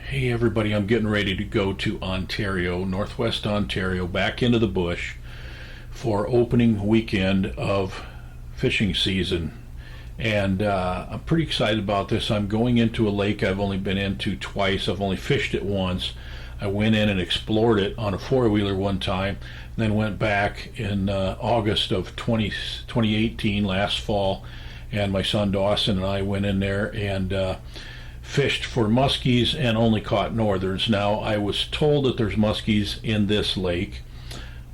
Hey everybody, I'm getting ready to go to Ontario, Northwest Ontario, back into the bush for opening weekend of fishing season. And I'm pretty excited about this. I'm going into a lake I've only been into twice. I've only fished it once. I went in and explored it on a four-wheeler one time, and then went back in August of 2018, last fall, and my son Dawson and I went in there and fished for muskies and only caught northerns. Now, I was told that there's muskies in this lake,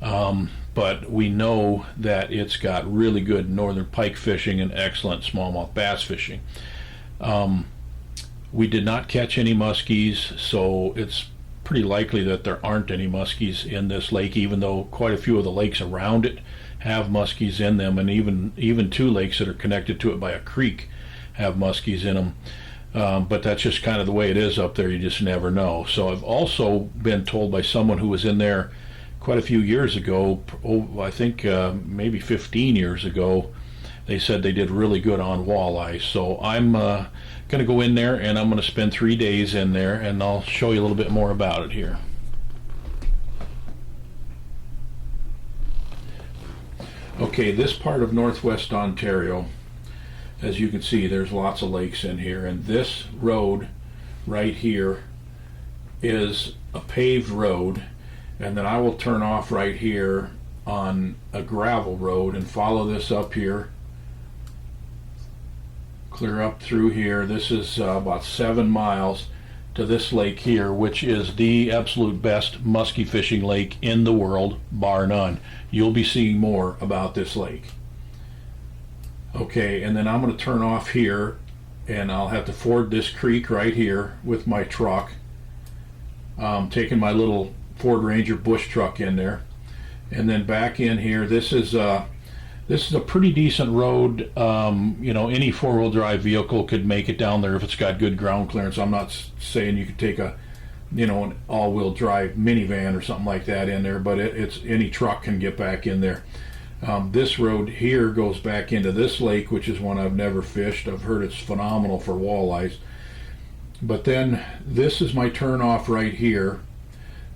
but we know that it's got really good northern pike fishing and excellent smallmouth bass fishing. We did not catch any muskies, so it's pretty likely that there aren't any muskies in this lake, even though quite a few of the lakes around it have muskies in them, and even two lakes that are connected to it by a creek have muskies in them. But that's just kind of the way it is up there. You just never know. So I've also been told by someone who was in there quite a few years ago, I think maybe 15 years ago, they said they did really good on walleye. So I'm going to go in there and I'm going to spend 3 days in there, and I'll show you a little bit more about it here. Okay, this part of Northwest Ontario, as you can see, there's lots of lakes in here, and this road right here is a paved road, and then I will turn off right here on a gravel road and follow this up here, clear up through here. This is about 7 miles to this lake here, which is the absolute best muskie fishing lake in the world, bar none. You'll be seeing more about this lake. Okay, and then I'm going to turn off here, and I'll have to ford this creek right here with my truck. Taking my little Ford Ranger bush truck in there, and then back in here. This is a pretty decent road. Any four-wheel drive vehicle could make it down there if it's got good ground clearance. I'm not saying you could take an all-wheel drive minivan or something like that in there, but it's any truck can get back in there. This road here goes back into this lake, which is one I've never fished. I've heard it's phenomenal for walleyes. But then this is my turn off right here,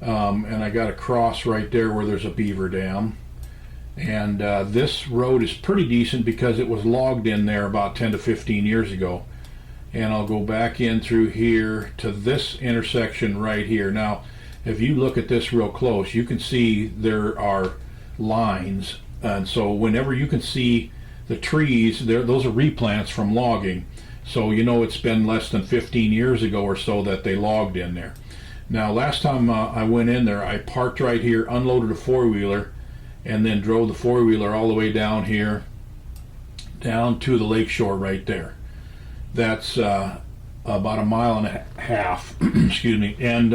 and I got a cross right there where there's a beaver dam. And this road is pretty decent because it was logged in there about 10 to 15 years ago. And I'll go back in through here to this intersection right here. Now, if you look at this real close, you can see there are lines. And so whenever you can see the trees, those are replants from logging. So you know it's been less than 15 years ago or so that they logged in there. Now, last time I went in there, I parked right here, unloaded a four-wheeler, and then drove the four-wheeler all the way down here, down to the lake shore right there. That's about 1.5 miles, excuse me. And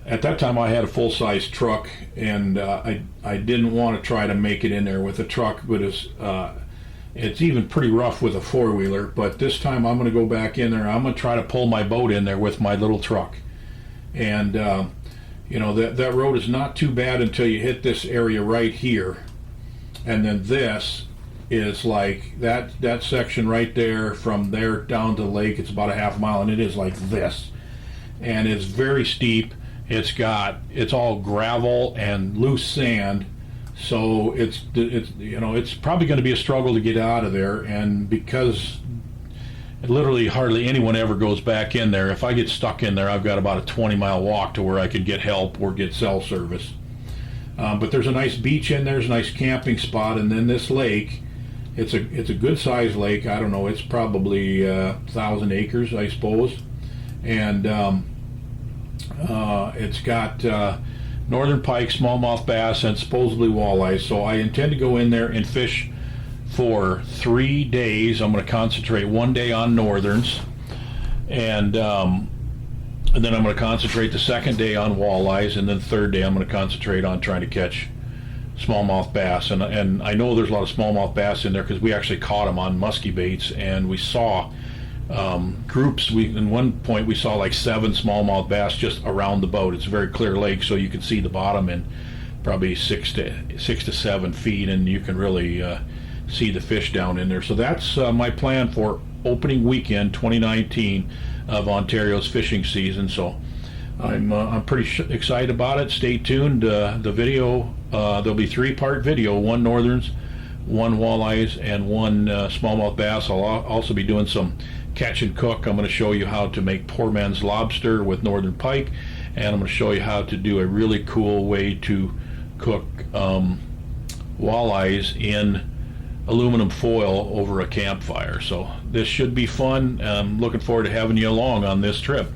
at that time I had a full-size truck, and I didn't want to try to make it in there with a truck, but it's even pretty rough with a four-wheeler. But this time I'm going to go back in there. I'm going to try to pull my boat in there with my little truck. And that road is not too bad until you hit this area right here, and then this is like that section right there. From there down to the lake, it's about 1/2 mile, and it is like this, and it's very steep. It's all gravel and loose sand, so it's probably going to be a struggle to get out of there. And because literally hardly anyone ever goes back in there, if I get stuck in there, I've got about a 20-mile walk to where I could get help or get cell service. But there's a nice beach in there, there's a nice camping spot, and then this lake, it's a good sized lake. I don't know, it's probably 1,000 acres, I suppose. And it's got northern pike, smallmouth bass, and supposedly walleyes. So I intend to go in there and fish for 3 days. I'm going to concentrate 1 day on northerns, and then I'm going to concentrate the second day on walleyes, and then the third day I'm going to concentrate on trying to catch smallmouth bass. And I know there's a lot of smallmouth bass in there because we actually caught them on musky baits, and we saw groups. In one point we saw like 7 smallmouth bass just around the boat. It's a very clear lake, so you can see the bottom in probably 6 to 7 feet, and you can really see the fish down in there. So that's my plan for opening weekend 2019 of Ontario's fishing season. So I'm pretty excited about it. Stay tuned. The video, there'll be 3-part video, 1 northerns, 1 walleyes, and 1 smallmouth bass. I'll also be doing some catch and cook. I'm going to show you how to make poor man's lobster with northern pike, and I'm going to show you how to do a really cool way to cook walleyes in aluminum foil over a campfire. So this should be fun. I'm looking forward to having you along on this trip.